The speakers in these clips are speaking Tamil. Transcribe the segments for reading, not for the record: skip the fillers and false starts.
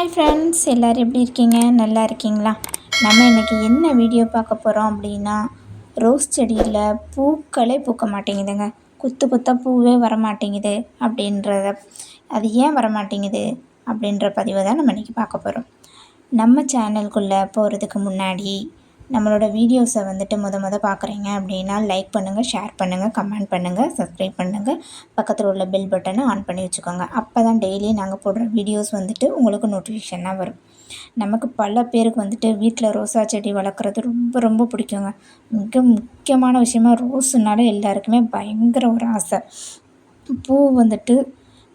ஹாய் ஃப்ரெண்ட்ஸ், எல்லோரும் எப்படி இருக்கீங்க? நல்லா இருக்கீங்களா? நம்ம இன்றைக்கி என்ன வீடியோ பார்க்க போகிறோம் அப்படின்னா, ரோஸ் செடியில் பூக்களே பூக்க மாட்டேங்குதுங்க. கொத்து கொத்தாக பூவே வர மாட்டேங்குது அப்படின்றத, அது ஏன் வர மாட்டேங்குது அப்படின்ற பதிவை தான் நம்ம இன்றைக்கி பார்க்க போகிறோம். நம்ம சேனலுக்குள்ளே போகிறதுக்கு முன்னாடி நம்மளோட வீடியோஸை வந்துட்டு முத பார்க்குறீங்க அப்படின்னா லைக் பண்ணுங்கள், ஷேர் பண்ணுங்கள், கமெண்ட் பண்ணுங்கள், சப்ஸ்கிரைப் பண்ணுங்கள். பக்கத்தில் உள்ள பெல் பட்டனை ஆன் பண்ணி வச்சுக்கோங்க. அப்போ தான் டெய்லி நாங்கள் போடுற வீடியோஸ் வந்துட்டு உங்களுக்கு நோட்டிஃபிகேஷனாக வரும். நமக்கு பல பேருக்கு வந்துட்டு வீட்டில் ரோசா செடி வளர்க்குறது ரொம்ப ரொம்ப பிடிக்குங்க. மிக முக்கியமான விஷயமா ரோஸுனால எல்லாருக்குமே பயங்கர ஒரு ஆசை. பூ வந்துட்டு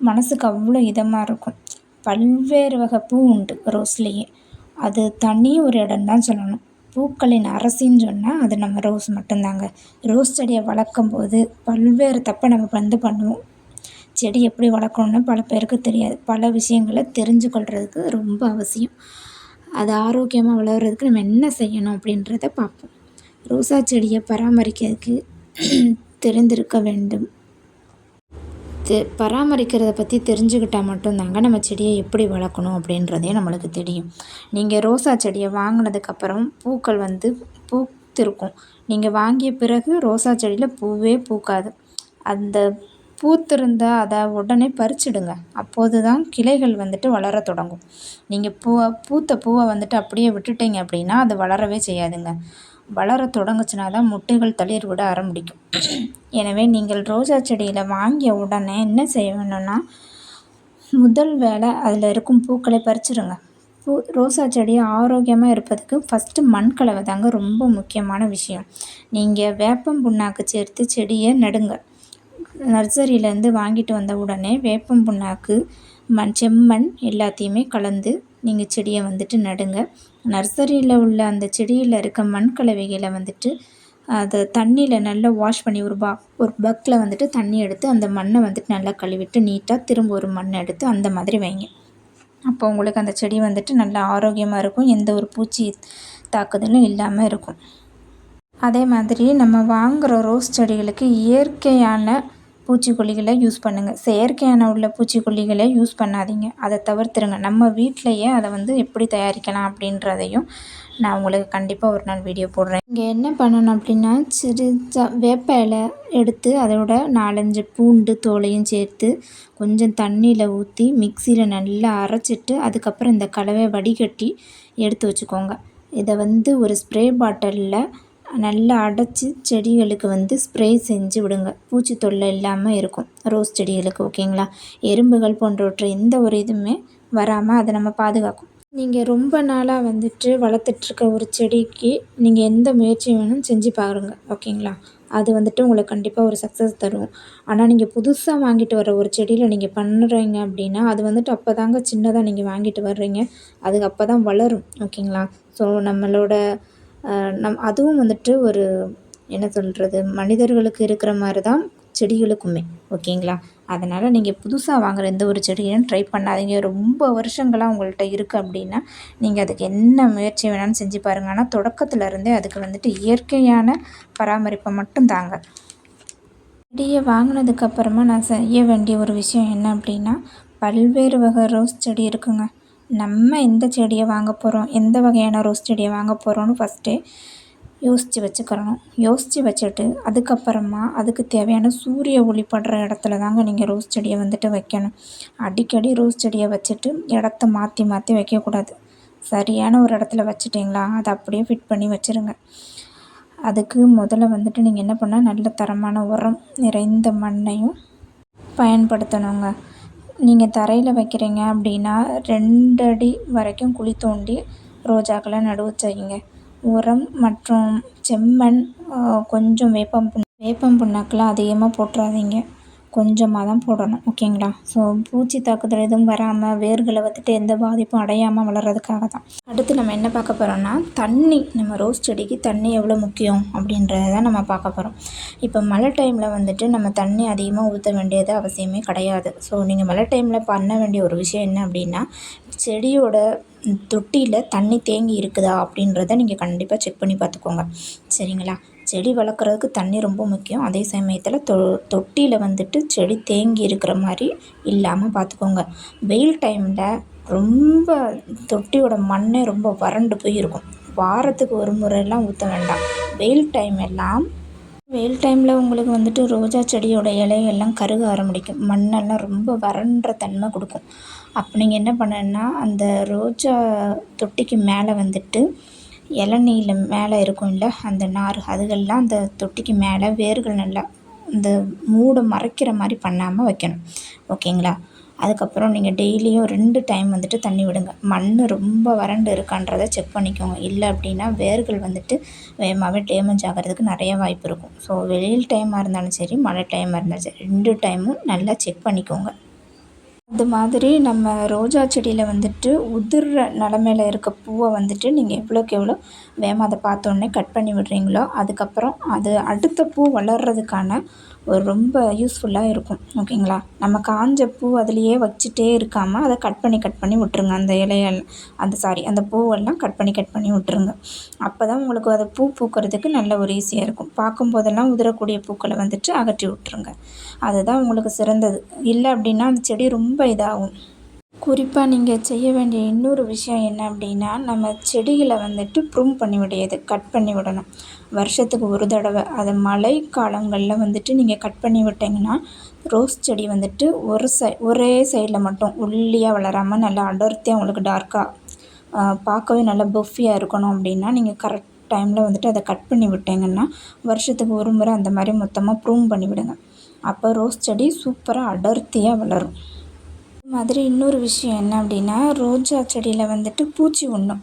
மனசுக்கு அவ்வளோ இதமாக இருக்கும். பல்வேறு வகை பூ உண்டு ரோஸ்லேயே. அது தனி ஒரு இடம் தான் சொல்லணும். பூக்களின் அரசின்னு சொன்னால் அது நம்ம ரோஸ் மட்டும்தாங்க. ரோஸ் செடியை வளர்க்கும் போது பல்வேறு தப்பை நம்ம பண்ணுவோம். செடி எப்படி வளர்க்கணுன்னு பல பேருக்கு தெரியாது. பல விஷயங்களை தெரிஞ்சு கொள்றதுக்கு ரொம்ப அவசியம். அது ஆரோக்கியமாக வளர்கிறதுக்கு நம்ம என்ன செய்யணும் அப்படின்றத பார்ப்போம். ரோசா செடியை பராமரிக்கிறதுக்கு தெரிந்திருக்க வேண்டும். பராமரிக்கிறத பற்றி தெரிஞ்சுக்கிட்டால் மட்டும்தாங்க நம்ம செடியை எப்படி வளர்க்கணும் அப்படின்றதே நம்மளுக்கு தெரியும். நீங்கள் ரோசா செடியை வாங்கினதுக்கப்புறம் பூக்கள் வந்து பூத்திருக்கும். நீங்கள் வாங்கிய பிறகு ரோசா செடியில் பூவே பூக்காது. அந்த பூத்திருந்தால் அதை உடனே பறிச்சிடுங்க. அப்போது தான் கிளைகள் வந்துட்டு வளர தொடங்கும். நீங்கள் பூத்த பூவை வந்துட்டு அப்படியே விட்டுட்டீங்க அப்படின்னா அது வளரவே செய்யாதுங்க. வளர தொடங்குச்சுனா தான் முட்டைகள் தளிர் விட ஆரம்பிக்கும். எனவே நீங்கள் ரோஜா செடியில் வாங்கிய உடனே என்ன செய்ய வேணும்னா, முதல் வேலை அதில் இருக்கும் பூக்களை பறிச்சிடுங்க. ரோசா செடி ஆரோக்கியமாக இருப்பதுக்கு ஃபஸ்ட்டு மண்கலவை தாங்க ரொம்ப முக்கியமான விஷயம். நீங்கள் வேப்பம் புண்ணாக்கு சேர்த்து செடியை நடுங்க. நர்சரியிலேருந்து வாங்கிட்டு வந்த உடனே வேப்பம் புண்ணாக்கு, செம்மண் எல்லாத்தையுமே கலந்து நீங்கள் செடியை வந்துட்டு நடுங்க. நர்சரியில் உள்ள அந்த செடியில் இருக்க மண் கலவைகளை வந்துட்டு அதை தண்ணியில் நல்லா வாஷ் பண்ணி ஒரு பக்கில் வந்துட்டு தண்ணி எடுத்து அந்த மண்ணை வந்துட்டு நல்லா கழுவிட்டு நீட்டாக திரும்ப ஒரு மண் எடுத்து அந்த மாதிரி வைங்க. அப்போ உங்களுக்கு அந்த செடி வந்துட்டு நல்லா ஆரோக்கியமாக இருக்கும். எந்த ஒரு பூச்சி தாக்குதலும் இல்லாமல் இருக்கும். அதே மாதிரி நம்ம வாங்குகிற ரோஸ் செடிகளுக்கு இயற்கையான பூச்சிக்கொல்லிகளை யூஸ் பண்ணுங்கள். செயற்கையான உள்ள பூச்சிக்கொல்லிகளை யூஸ் பண்ணாதீங்க. அதை தவிர்த்துருங்க. நம்ம வீட்டிலையே அதை வந்து எப்படி தயாரிக்கலாம் அப்படின்றதையும் நான் உங்களுக்கு கண்டிப்பாக ஒரு நாள் வீடியோ போடுறேன். இங்கே என்ன பண்ணணும் அப்படின்னா, வேப்ப இலை எடுத்து அதோட 4-5 பூண்டு தோலையும் சேர்த்து கொஞ்சம் தண்ணியில் ஊற்றி மிக்சியில் நல்லா அரைச்சிட்டு அதுக்கப்புறம் இந்த கலவையை வடிகட்டி எடுத்து வச்சுக்கோங்க. இதை வந்து ஒரு ஸ்ப்ரே பாட்டிலில் நல்லா அடைச்சி செடிகளுக்கு வந்து ஸ்ப்ரே செஞ்சு விடுங்க. பூச்சி தொல்லை இல்லாமல் இருக்கும் ரோஸ் செடிகளுக்கு. ஓகேங்களா? எறும்புகள் போன்றவற்றை எந்த ஒரு இதுவுமே வராமல் அதை நம்ம பாதுகாக்கும். நீங்கள் ரொம்ப நாளாக வந்துட்டு வளர்த்துட்ருக்க ஒரு செடிக்கு நீங்கள் எந்த முயற்சி வேணும் செஞ்சு பாருங்க. ஓகேங்களா? அது வந்துட்டு உங்களுக்கு கண்டிப்பாக ஒரு சக்ஸஸ் தரும். ஆனால் நீங்கள் புதுசாக வாங்கிட்டு வர ஒரு செடியில் நீங்கள் பண்ணுறீங்க அப்படின்னா அது வந்துட்டு அப்போ தாங்க சின்னதாக நீங்கள் வாங்கிட்டு வர்றீங்க. அது அப்போ தான் வளரும். ஓகேங்களா? ஸோ நம்மளோட அதுவும் வந்துட்டு ஒரு என்ன சொல்கிறது, மனிதர்களுக்கு இருக்கிற மாதிரி தான் செடிகளுக்குமே. ஓகேங்களா? அதனால் நீங்கள் புதுசாக வாங்குகிற எந்த ஒரு செடியும் ட்ரை பண்ணாதீங்க. ரொம்ப வருஷங்களாக உங்கள்கிட்ட இருக்குது அப்படின்னா நீங்கள் அதுக்கு என்ன முயற்சி வேணாலும் செஞ்சு பாருங்கள். ஆனால் தொடக்கத்துலேருந்தே அதுக்கு வந்துட்டு இயற்கையான பராமரிப்பை மட்டும் தாங்க. செடியை வாங்கினதுக்கப்புறமா நான் செய்ய வேண்டிய ஒரு விஷயம் என்ன அப்படின்னா, பல்வேறு வகை ரோஸ் செடி இருக்குங்க. நம்ம எந்த செடியை வாங்க போகிறோம், எந்த வகையான ரோஸ் செடியை வாங்க போகிறோன்னு ஃபஸ்ட்டே யோசித்து வச்சுட்டு அதுக்கப்புறமா அதுக்கு தேவையான சூரிய ஒளி படுற இடத்துல தாங்க நீங்கள் ரோஸ் செடியை வந்துட்டு வைக்கணும். அடிக்கடி ரோஸ் செடியை வச்சுட்டு இடத்த மாற்றி வைக்கக்கூடாது. சரியான ஒரு இடத்துல வச்சுட்டிங்களா அதை அப்படியே ஃபிட் பண்ணி வச்சுருங்க. அதுக்கு முதல்ல வந்துட்டு நீங்கள் என்ன பண்ணால் நல்ல தரமான உரம் நிறைந்த மண்ணையும் பயன்படுத்தணுங்க. நீங்கள் தரையில் வைக்கிறீங்க அப்படின்னா 2 அடி வரைக்கும் குழி தோண்டி ரோஜாக்களை நடுவு செய்யுங்க. உரம் மற்றும் செம்மண், கொஞ்சம் வேப்பம் புண்ணாக்கெலாம் அதிகமாக போட்டுறாதீங்க. கொஞ்சமாக தான் போடணும். ஓகேங்களா? ஸோ பூச்சி தாக்குதல் எதுவும் வராமல் வேர்களை வந்துட்டு எந்த பாதிப்பும் அடையாமல் வளர்கிறதுக்காக தான். அடுத்து நம்ம என்ன பார்க்க போகிறோம்னா, தண்ணி. நம்ம ரோஸ் செடிக்கு தண்ணி எவ்வளோ முக்கியம் அப்படின்றத தான் நம்ம பார்க்க போகிறோம். இப்போ மழை டைமில் வந்துட்டு நம்ம தண்ணி அதிகமாக ஊற்ற வேண்டியது அவசியமே கிடையாது. ஸோ நீங்கள் மழை டைமில் பண்ண வேண்டிய ஒரு விஷயம் என்ன அப்படின்னா, செடியோட தொட்டியில் தண்ணி தேங்கி இருக்குதா அப்படின்றத நீங்கள் கண்டிப்பாக செக் பண்ணி பார்த்துக்கோங்க. சரிங்களா? செடி வளர்க்குறதுக்கு தண்ணி ரொம்ப முக்கியம். அதே சமயத்தில் தொட்டியில் வந்துட்டு செடி தேங்கி இருக்கிற மாதிரி இல்லாமல் பார்த்துக்கோங்க. வெயில் டைமில் ரொம்ப தொட்டியோட மண்ணே ரொம்ப வறண்டு போயிருக்கும். வாரத்துக்கு ஒரு முறையெல்லாம் ஊற்ற வேண்டாம். வெயில் டைமில் உங்களுக்கு வந்துட்டு ரோஜா செடியோட இலையெல்லாம் கருக ஆரம்பிக்கும். மண்ணெல்லாம் ரொம்ப வறண்ட தன்மை கொடுக்கும். அப்போ நீங்கள் என்ன பண்ணணுன்னா, அந்த ரோஜா தொட்டிக்கு மேலே வந்துட்டு இளநீல மேலே இருக்கும்ல அந்த நார், அதுகள்லாம் அந்த தொட்டிக்கு மேலே வேர்கள் நல்லா இந்த மூட மறைக்கிற மாதிரி பண்ணாமல் வைக்கணும். ஓகேங்களா? அதுக்கப்புறம் நீங்கள் டெய்லியும் 2 டைம் வந்துட்டு தண்ணி விடுங்க. மண் ரொம்ப வறண்டு இருக்கான்றதை செக் பண்ணிக்கோங்க. இல்லை அப்படின்னா வேர்கள் வந்துட்டு வேகமாகவே டேமேஜ் ஆகிறதுக்கு நிறைய வாய்ப்பு இருக்கும். ஸோ வெயில் டைமாக இருந்தாலும் சரி, மழை டைமாக இருந்தாலும் சரி, 2 டைமும் நல்லா செக் பண்ணிக்கோங்க. அது மாதிரி நம்ம ரோஜா செடியில் வந்துட்டு உதிர்ற நிலமையில இருக்க பூவை வந்துட்டு நீங்கள் எவ்வளோக்கு எவ்வளோ வேகமாக அதை பார்த்தோன்னே கட் பண்ணி விடுறீங்களோ, அதுக்கப்புறம் அது அடுத்த பூ வளர்கிறதுக்கான ஒரு ரொம்ப யூஸ்ஃபுல்லாக இருக்கும். ஓகேங்களா? நம்ம காஞ்ச பூ அதிலேயே வச்சுட்டே இருக்காமல் அதை கட் பண்ணி விட்டுருங்க. அந்த இலையெல்லாம் அந்த பூவெல்லாம் கட் பண்ணி விட்டுருங்க. அப்போ தான் உங்களுக்கு அது பூ பூக்கிறதுக்கு நல்ல ஒரு ஈஸியாக இருக்கும். பார்க்கும்போதெல்லாம் உதிரக்கூடிய பூக்களை வந்துட்டு அகற்றி விட்டுருங்க. அதுதான் உங்களுக்கு சிறந்தது. இல்லை அப்படின்னா அந்த செடி ரொம்ப இதாகும். குறிப்பாக நீங்கள் செய்ய வேண்டிய இன்னொரு விஷயம் என்ன அப்படின்னா, நம்ம செடிகளை வந்துட்டு ப்ரூன் பண்ணி விடையது, கட் பண்ணி விடணும். வருஷத்துக்கு ஒரு தடவை. அது மழை காலங்களில் வந்துட்டு நீங்கள் கட் பண்ணி விட்டிங்கன்னா, ரோஸ் செடி வந்துட்டு ஒரே சைடில் மட்டும் ஒல்லியாக வளராமல் நல்லா அடர்த்தியாக உங்களுக்கு டார்க்காக பார்க்கவே நல்லா பஃபியாக இருக்கணும் அப்படின்னா, நீங்கள் கரெக்ட் டைமில் வந்துட்டு அதை கட் பண்ணி விட்டிங்கன்னா, வருஷத்துக்கு ஒரு முறை அந்த மாதிரி மொத்தமாக ப்ரூன் பண்ணி விடுங்க. அப்போ ரோஸ் செடி சூப்பராக அடர்த்தியாக வளரும். இது மாதிரி இன்னொரு விஷயம் என்ன அப்படின்னா, ரோஜா செடியில் வந்துட்டு பூச்சி உண்ணும்.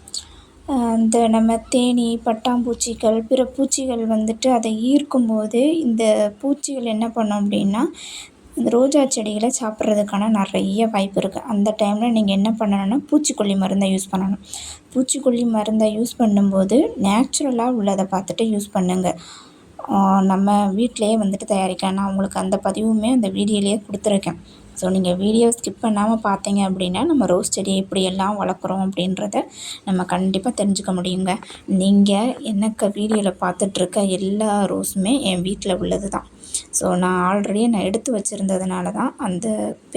இந்த நம்ம தேனீ, பட்டாம்பூச்சிகள், பிற பூச்சிகள் வந்துட்டு அதை ஈர்க்கும்போது இந்த பூச்சிகள் என்ன பண்ணும் அப்படின்னா, இந்த ரோஜா செடிகளை சாப்பிட்றதுக்கான நிறைய வாய்ப்பு இருக்குது. அந்த டைமில் நீங்கள் என்ன பண்ணணும்னா, பூச்சிக்கொல்லி மருந்தை யூஸ் பண்ணணும். பூச்சிக்கொல்லி மருந்தை யூஸ் பண்ணும்போது நேச்சுரலாக உள்ளதை பார்த்துட்டு யூஸ் பண்ணுங்கள். நம்ம வீட்டிலையே வந்துட்டு தயாரிக்கலாம். நான் உங்களுக்கு அந்த பதிவுமே அந்த வீடியோலேயே கொடுத்துருக்கேன். ஸோ நீங்கள் வீடியோ ஸ்கிப் பண்ணாமல் பார்த்தீங்க அப்படின்னா, நம்ம ரோஸ் செடியை எப்படியெல்லாம் வளர்க்குறோம் அப்படின்றத நம்ம கண்டிப்பாக தெரிஞ்சுக்க முடியுங்க. நீங்கள் எனக்கு வீடியோவில் பார்த்துட்ருக்க எல்லா ரோஸுமே என் வீட்டில் உள்ளது தான். ஸோ நான் ஆல்ரெடி எடுத்து வச்சுருந்ததுனால தான் அந்த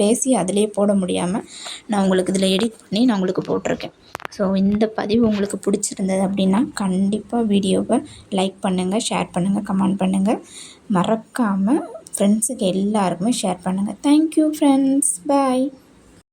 பேசி அதிலே போட முடியாமல் நான் உங்களுக்கு இதில் எடிட் பண்ணி நான் உங்களுக்கு போட்டிருக்கேன். ஸோ இந்த பதிவு உங்களுக்கு பிடிச்சிருந்தது அப்படின்னா கண்டிப்பாக வீடியோவை லைக் பண்ணுங்கள், ஷேர் பண்ணுங்கள், கமெண்ட் பண்ணுங்கள். மறக்காமல் ஃப்ரெண்ட்ஸுக்கு எல்லாருக்குமே ஷேர் பண்ணுங்கள். Thank you friends. பாய்.